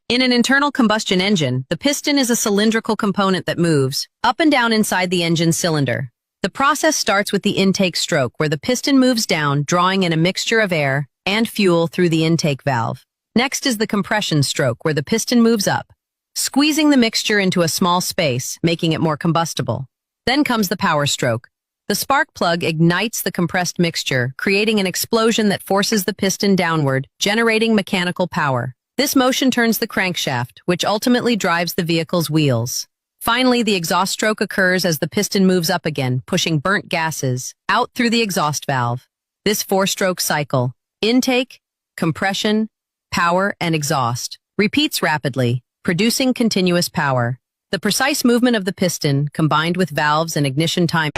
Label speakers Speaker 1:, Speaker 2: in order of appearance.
Speaker 1: In an internal combustion engine, the piston is a cylindrical component that moves up and down inside the engine cylinder. The process starts with the intake stroke, where the piston moves down, drawing in a mixture of air and fuel through the intake valve. Next is the compression stroke, where the piston moves up, squeezing the mixture into a small space, making it more combustible. Then comes the power stroke. The spark plug ignites the compressed mixture, creating an explosion that forces the piston downward, generating mechanical power. This motion turns the crankshaft, which ultimately drives the vehicle's wheels. Finally, the exhaust stroke occurs as the piston moves up again, pushing burnt gases out through the exhaust valve. This four-stroke cycle, intake, compression, power, and exhaust, repeats rapidly, producing continuous power. The precise movement of the piston, combined with valves and ignition time